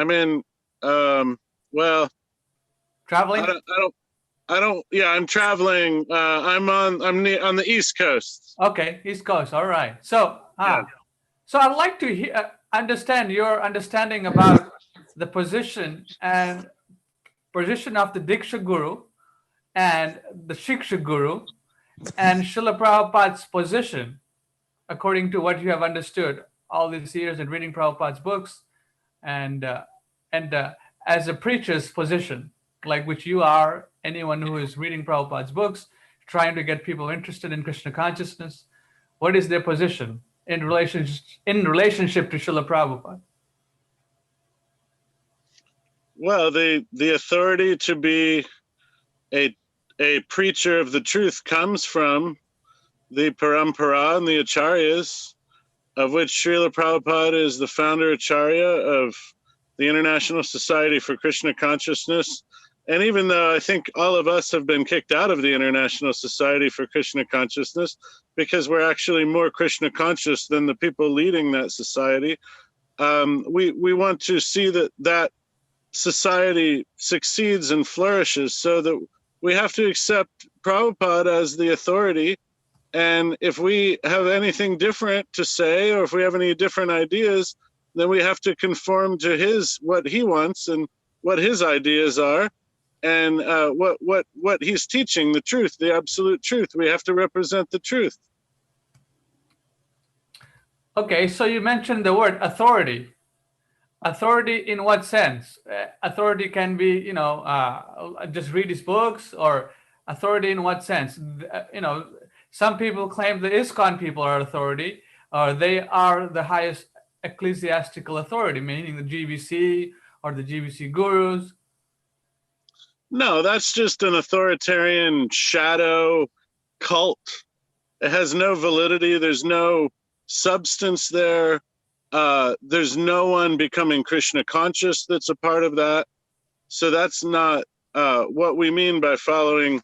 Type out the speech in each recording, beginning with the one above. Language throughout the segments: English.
I'm in. Well, Traveling? Yeah, I'm traveling. I'm on the East Coast. Okay, East Coast. All right. So, Yeah. so I'd like to understand your understanding about the position of the Diksha Guru and the Shiksha Guru and Srila Prabhupada's position, according to what you have understood all these years in reading Prabhupada's books, and uh, and as a preacher's position, like which you are, anyone who is reading Prabhupada's books, trying to get people interested in Krishna consciousness, what is their position in relationship to Srila Prabhupada? Well, the authority to be a preacher of the truth comes from the parampara and the acharyas, of which Srila Prabhupada is the founder acharya of the International Society for Krishna Consciousness. And even though I think all of us have been kicked out of the International Society for Krishna Consciousness because we're actually more Krishna conscious than the people leading that society, we want to see that society succeeds and flourishes, so that we have to accept Prabhupada as the authority. And if we have anything different to say, or if we have any different ideas, then we have to conform to what he wants and what his ideas are, and what he's teaching, the truth, the absolute truth. We have to represent the truth. Okay, so you mentioned the word authority. Authority in what sense? Authority can be, just read his books, or authority in what sense? Some people claim the ISKCON people are authority, or they are the highest ecclesiastical authority, meaning the GBC or the GBC gurus. No, that's just an authoritarian shadow cult. It has no validity. There's no substance there. There's no one becoming Krishna conscious that's a part of that. So that's not what we mean by following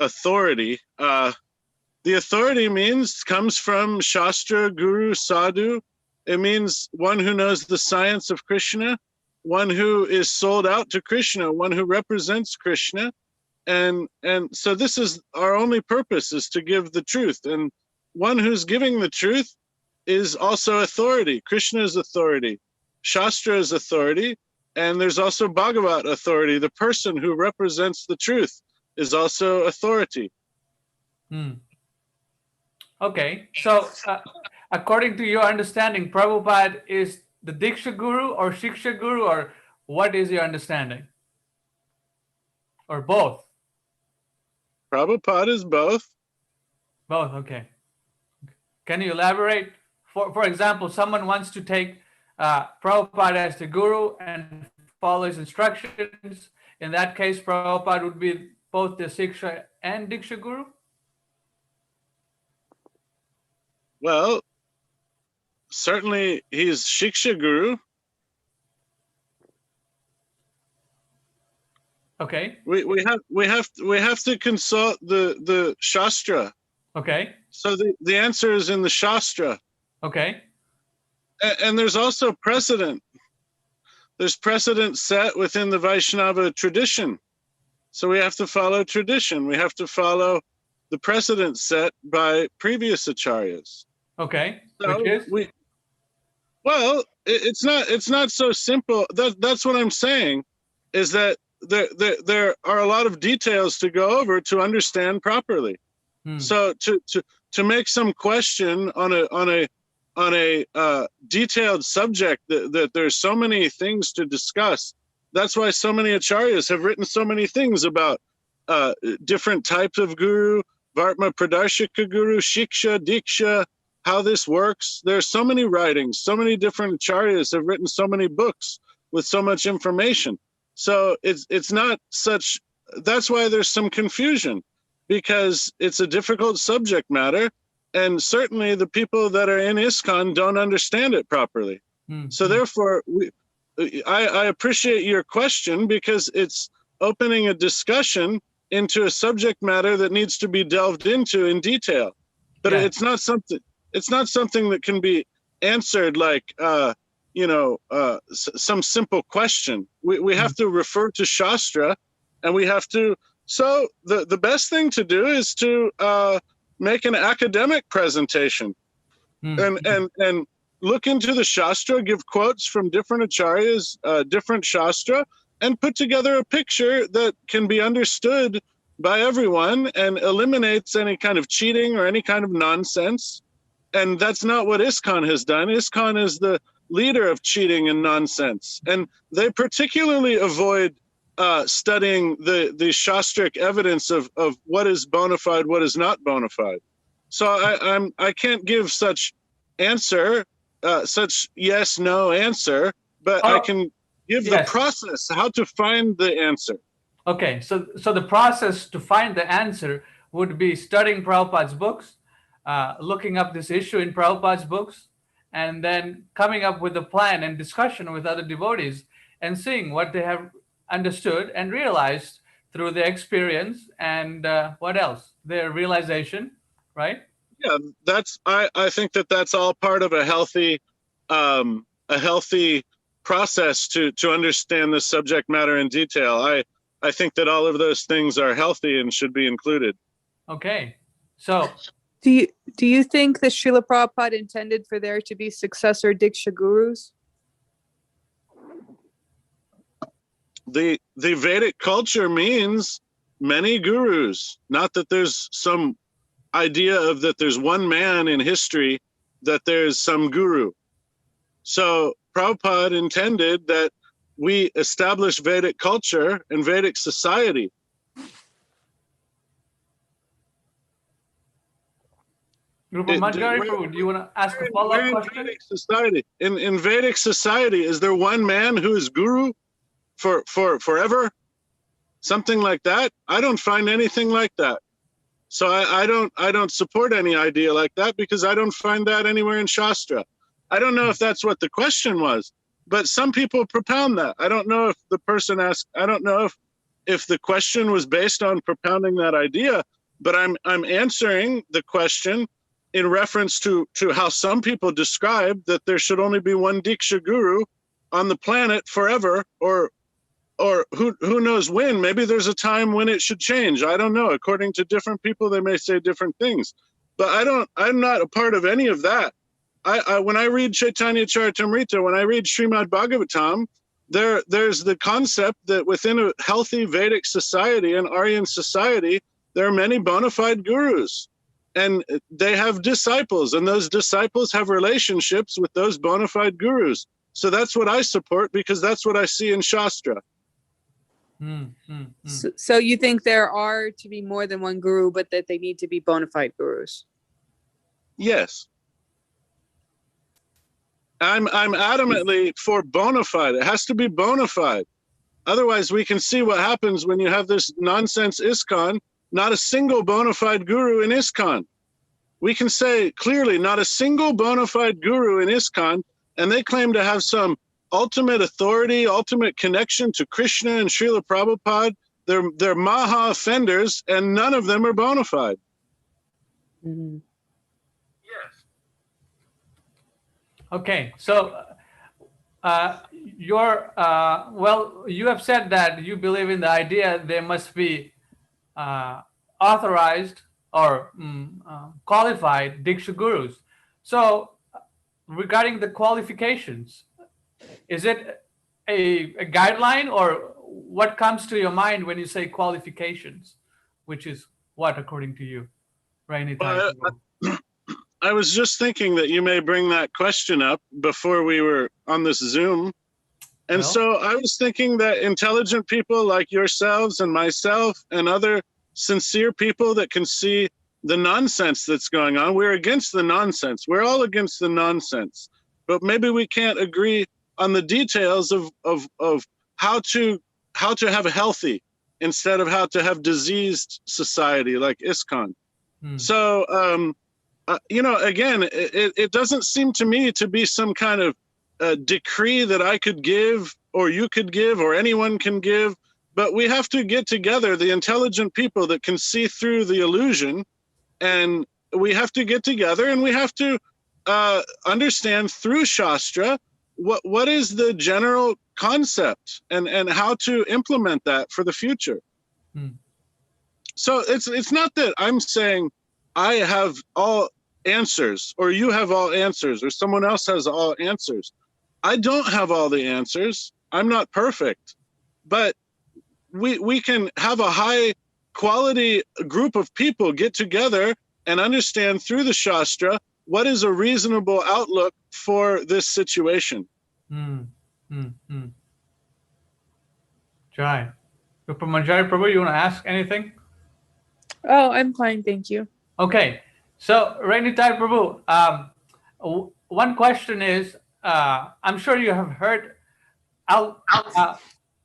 authority. The authority comes from Shastra, Guru, Sadhu. It means one who knows the science of Krishna, one who is sold out to Krishna, one who represents Krishna. And so this is our only purpose, is to give the truth. And one who's giving the truth is also authority. Krishna is authority. Shastra is authority. And there's also Bhagavat authority. The person who represents the truth is also authority. Okay, so according to your understanding, Prabhupada is the Diksha Guru or Shiksha Guru, or what is your understanding? Or both? Prabhupada is both. Both, okay. Can you elaborate? For example, someone wants to take Prabhupada as the Guru and follow his instructions. In that case, Prabhupada would be both the Shiksha and Diksha Guru? Well, certainly he's Shiksha Guru. Okay. We have to consult the Shastra. Okay. So the answer is in the Shastra. Okay. And there's also precedent. There's precedent set within the Vaishnava tradition. So we have to follow tradition. We have to follow the precedent set by previous acharyas. Okay. So which is? It's not so simple. That's what I'm saying, is that there are a lot of details to go over to understand properly. So to make some question on a detailed subject, that there's so many things to discuss. That's why so many acharyas have written so many things about different types of guru, Vartma Pradarshika Guru, Shiksha, Diksha, how this works. There's so many writings, so many different acharyas have written so many books with so much information. So it's not such, that's why there's some confusion, because it's a difficult subject matter, and certainly the people that are in ISKCON don't understand it properly. So therefore, I appreciate your question, because it's opening a discussion into a subject matter that needs to be delved into in detail. But it's not something that can be answered like some simple question. We have to refer to Shastra, and we have to. So the best thing to do is to make an academic presentation, and look into the Shastra, give quotes from different acharyas, different Shastra, and put together a picture that can be understood by everyone and eliminates any kind of cheating or any kind of nonsense. And that's not what ISKCON has done. ISKCON is the leader of cheating and nonsense. And they particularly avoid studying the Shastric evidence of what is bona fide, what is not bona fide. So I can't give such answer, such yes, no answer, but I can give the process, how to find the answer. Okay, so the process to find the answer would be studying Prabhupada's books, looking up this issue in Prabhupada's books, and then coming up with a plan and discussion with other devotees and seeing what they have understood and realized through their experience and what else? Their realization, right? Yeah, I think that's all part of a healthy process to understand the subject matter in detail. I think that all of those things are healthy and should be included. Okay, so do you think that Srila Prabhupada intended for there to be successor Diksha gurus? The Vedic culture means many gurus, not that there's some idea of that there's one man in history, that there's some guru. So Prabhupada intended that we establish Vedic culture and Vedic society. Madhuri Prabhu, do you want to ask a follow-up question? Vedic society, in Vedic society, is there one man who is guru for forever? Something like that? I don't find anything like that. So I don't support any idea like that, because I don't find that anywhere in Shastra. I don't know if that's what the question was, but some people propound that. I don't know if the person asked, I don't know if the question was based on propounding that idea, but I'm answering the question in reference to how some people describe that there should only be one Diksha guru on the planet forever, or who knows when. Maybe there's a time when it should change. I don't know. According to different people, they may say different things. But I'm not a part of any of that. When I read Chaitanya Charitamrita, when I read Srimad Bhagavatam, there's the concept that within a healthy Vedic society and Aryan society, there are many bona fide gurus. And they have disciples, and those disciples have relationships with those bona fide gurus. So that's what I support, because that's what I see in Shastra. So you think there are to be more than one guru, but that they need to be bona fide gurus? Yes. I'm adamantly for bona fide. It has to be bona fide. Otherwise, we can see what happens when you have this nonsense ISKCON, not a single bona fide guru in ISKCON. We can say clearly not a single bona fide guru in ISKCON, and they claim to have some ultimate authority, ultimate connection to Krishna and Srila Prabhupada. They're maha offenders, and none of them are bona fide. Mm-hmm. Yes. Okay, so you have said that you believe in the idea there must be authorized or qualified Diksha gurus. So regarding the qualifications, is it a guideline, or what comes to your mind when you say qualifications, which is what according to you? Raya Nitai. I was just thinking that you may bring that question up before we were on this Zoom. And so I was thinking that intelligent people like yourselves and myself and other sincere people that can see the nonsense that's going on, we're against the nonsense. We're all against the nonsense. But maybe we can't agree on the details of how to have a healthy instead of how to have diseased society like ISKCON. So, again, it doesn't seem to me to be some kind of decree that I could give, or you could give, or anyone can give. But we have to get together, the intelligent people that can see through the illusion, and we have to get together and we have to understand through Shastra what is the general concept and how to implement that for the future. So it's not that I'm saying I have all answers or you have all answers or someone else has all answers. I don't have all the answers. I'm not perfect, but we can have a high quality group of people get together and understand through the Shastra what is a reasonable outlook for this situation. Jai. Manjari Prabhu, you want to ask anything? Oh, I'm fine, thank you. Okay. So, Raya Nitai Prabhu, one question is, I'm sure you have heard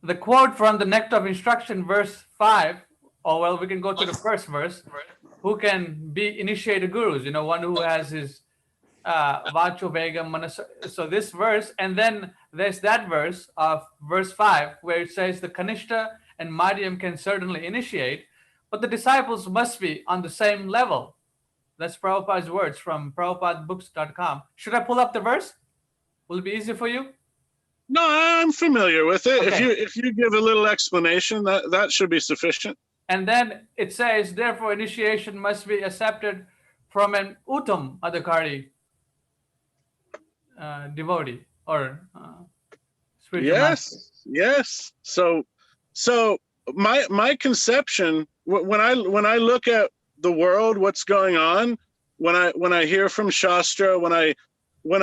the quote from the Nectar of Instruction, verse 5, or well, we can go to the first verse. Who can be initiated gurus? You know, one who has his Vacho Vegam Manas. So this verse, and then there's that verse of verse 5 where it says the Kanishta and Madhyam can certainly initiate, but the disciples must be on the same level. That's Prabhupada's words from PrabhupadaBooks.com. Should I pull up the verse? Will it be easy for you? No, I'm familiar with it. Okay. If you give a little explanation, that should be sufficient. And then it says, therefore, initiation must be accepted from an Uttam Adhikari devotee or spiritual master. Yes. So my conception when I look at the world, what's going on, when I hear from Shastra, when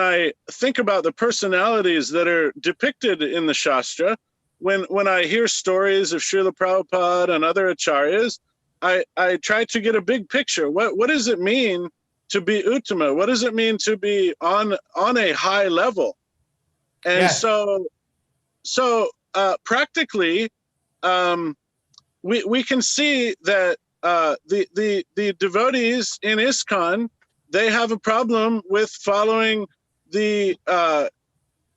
I think about the personalities that are depicted in the Shastra, when I hear stories of Srila Prabhupada and other acharyas, I try to get a big picture. What does it mean to be Uttama? What does it mean to be on a high level? And Yes. so practically, we can see that the devotees in ISKCON, they have a problem with following the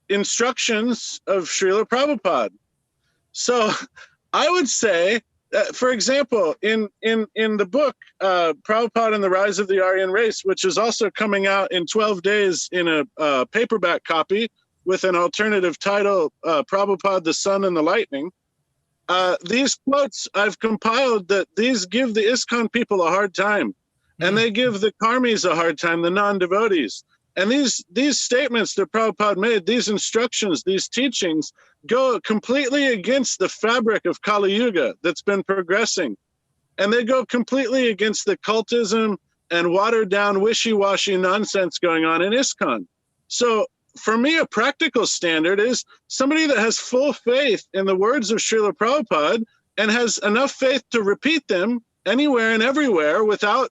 instructions of Srila Prabhupada. So I would say, for example, in the book, Prabhupada and the Rise of the Aryan Race, which is also coming out in 12 days in a paperback copy with an alternative title, Prabhupada, the Sun and the Lightning, these quotes I've compiled that these give the ISKCON people a hard time, and they give the karmis a hard time, the non-devotees. And these statements that Prabhupada made, these instructions, these teachings, go completely against the fabric of Kali Yuga that's been progressing. And they go completely against the cultism and watered down wishy-washy nonsense going on in ISKCON. So for me, a practical standard is somebody that has full faith in the words of Srila Prabhupada and has enough faith to repeat them anywhere and everywhere without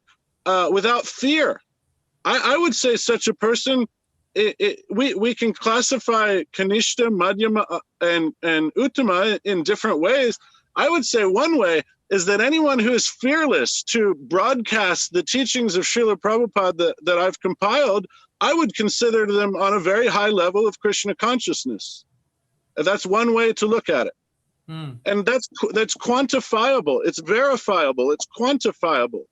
fear. I would say such a person, we can classify Kanishta, Madhyama, and Uttama in different ways. I would say one way is that anyone who is fearless to broadcast the teachings of Srila Prabhupada that I've compiled, I would consider them on a very high level of Krishna consciousness. That's one way to look at it. And that's quantifiable. It's verifiable. It's quantifiable.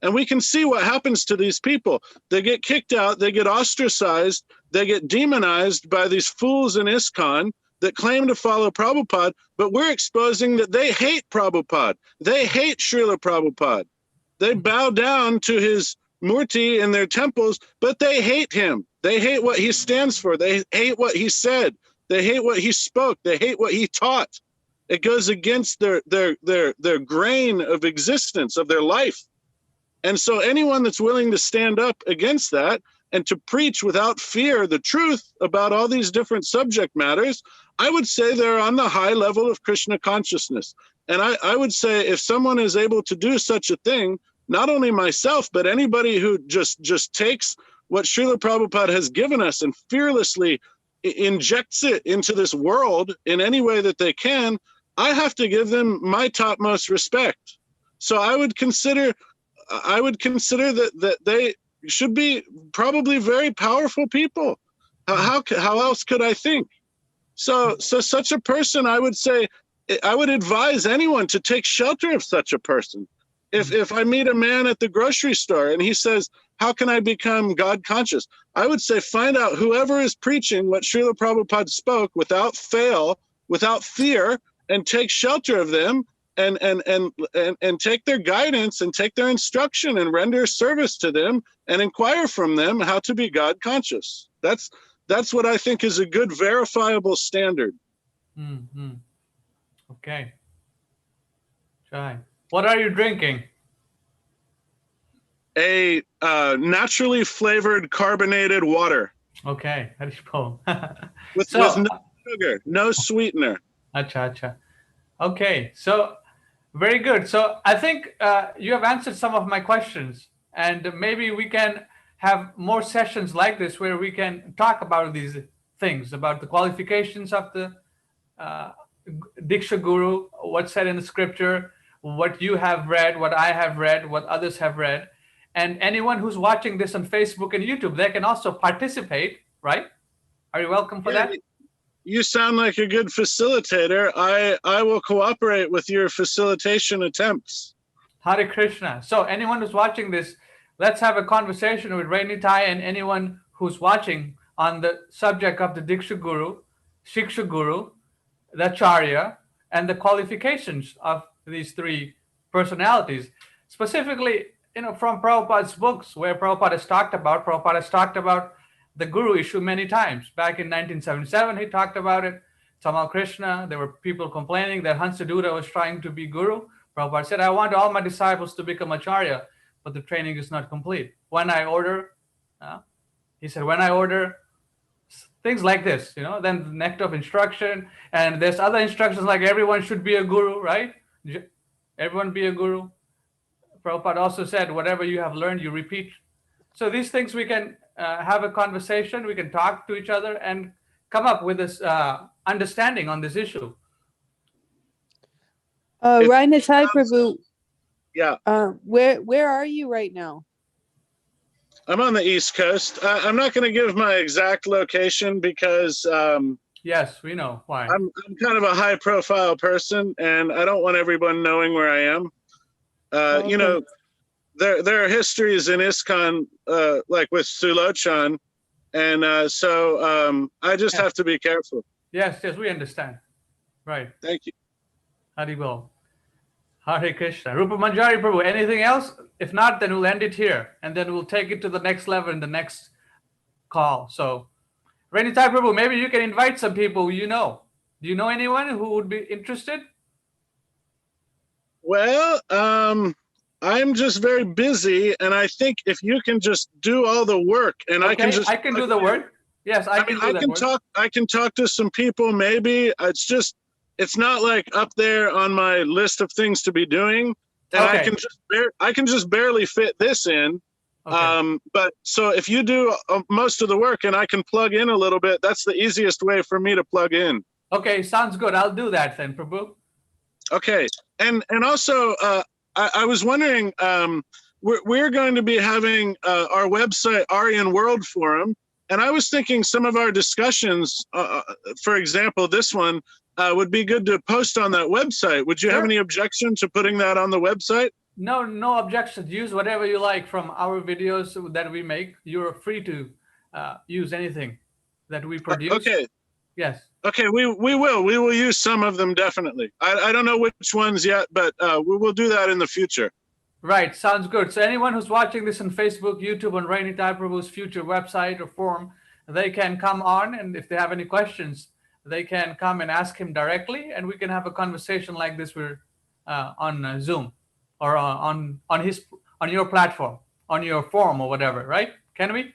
And we can see what happens to these people. They get kicked out, they get ostracized, they get demonized by these fools in ISKCON that claim to follow Prabhupada, but we're exposing that they hate Prabhupada. They hate Srila Prabhupada. They bow down to his murti in their temples, but they hate him. They hate what he stands for. They hate what he said. They hate what he spoke. They hate what he taught. It goes against their grain of existence, of their life. And so anyone that's willing to stand up against that and to preach without fear the truth about all these different subject matters, I would say they're on the high level of Krishna consciousness. And I would say if someone is able to do such a thing, not only myself, but anybody who just takes what Srila Prabhupada has given us and fearlessly injects it into this world in any way that they can, I have to give them my topmost respect. So I would consider that they should be probably very powerful people. How else could I think? So such a person, I would say, I would advise anyone to take shelter of such a person. If I meet a man at the grocery store and he says, how can I become God conscious? I would say, find out whoever is preaching what Srila Prabhupada spoke without fail, without fear, and take shelter of them and take their guidance and take their instruction and render service to them and inquire from them how to be God conscious. That's what I think is a good verifiable standard. Mm-hmm. Okay. Try. What are you drinking? A naturally flavored carbonated water. Okay. With no sugar, no sweetener. Acha. Okay. So very good. So I think you have answered some of my questions, and maybe we can have more sessions like this where we can talk about these things, about the qualifications of the Diksha Guru, what's said in the scripture, what you have read, what I have read, what others have read. And anyone who's watching this on Facebook and YouTube, they can also participate, right? Are you welcome for that? You sound like a good facilitator. I will cooperate with your facilitation attempts. Hare Krishna. So anyone who's watching this, let's have a conversation with Raya Nitai and anyone who's watching on the subject of the Diksha Guru, Shiksha Guru, the Acharya, and the qualifications of these three personalities. Specifically, from Prabhupada's books, where Prabhupada has talked about the Guru issue many times. Back in 1977, he talked about it. Tamal Krishna, there were people complaining that Hansadura was trying to be Guru. Prabhupada said, I want all my disciples to become Acharya, but the training is not complete. When I order, he said, when I order things like this, then the next of instruction, and there's other instructions like everyone should be a Guru, right? Everyone be a Guru. Prabhupada also said, whatever you have learned, you repeat. So these things we can have a conversation, we can talk to each other and come up with this understanding on this issue. Raya Nitai Prabhu. Yeah. Where are you right now? I'm on the East Coast. I'm not going to give my exact location because yes, we know why. I'm kind of a high profile person and I don't want everyone knowing where I am. Okay. There are histories in ISKCON, like with Sulochan, and so I just have to be careful. Yes, we understand. Right. Thank you. Haribol. Hare Krishna. Rupa Manjari Prabhu, anything else? If not, then we'll end it here, and then we'll take it to the next level in the next call. So, Raya Nitai Prabhu, maybe you can invite some people you know. Do you know anyone who would be interested? Well, I'm just very busy, and I think if you can just do all the work, and I can do the work. Yes, I can talk to some people. Maybe it's not like up there on my list of things to be doing, and I can just barely fit this in. Okay. But so if you do most of the work, and I can plug in a little bit, that's the easiest way for me to plug in. Okay, sounds good. I'll do that then, Prabhu. Okay, and also I was wondering, we're going to be having our website Aryan World Forum, and I was thinking some of our discussions, for example, this one, would be good to post on that website. Would you have any objection to putting that on the website? No objections. Use whatever you like from our videos that we make. You're free to use anything that we produce. Okay. Yes. Okay, we will use some of them, definitely. I don't know which ones yet, but we will do that in the future. Right, sounds good. So anyone who's watching this on Facebook, YouTube, on Raya Nitai Prabhu's future website or forum, they can come on, and if they have any questions, they can come and ask him directly, and we can have a conversation like this on Zoom or on your platform, on your forum or whatever, right? Can we?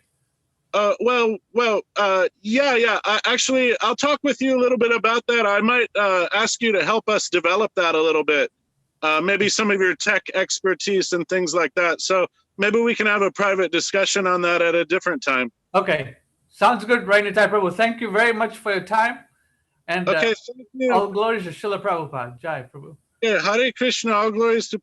Yeah. Actually, I'll talk with you a little bit about that. I might ask you to help us develop that a little bit. Maybe some of your tech expertise and things like that. So maybe we can have a private discussion on that at a different time. Okay. Sounds good, Raya Nitai Prabhu. Thank you very much for your time. And okay, thank you. All glories to Srila Prabhupada. Jai Prabhu. Yeah, Hare Krishna, all glories to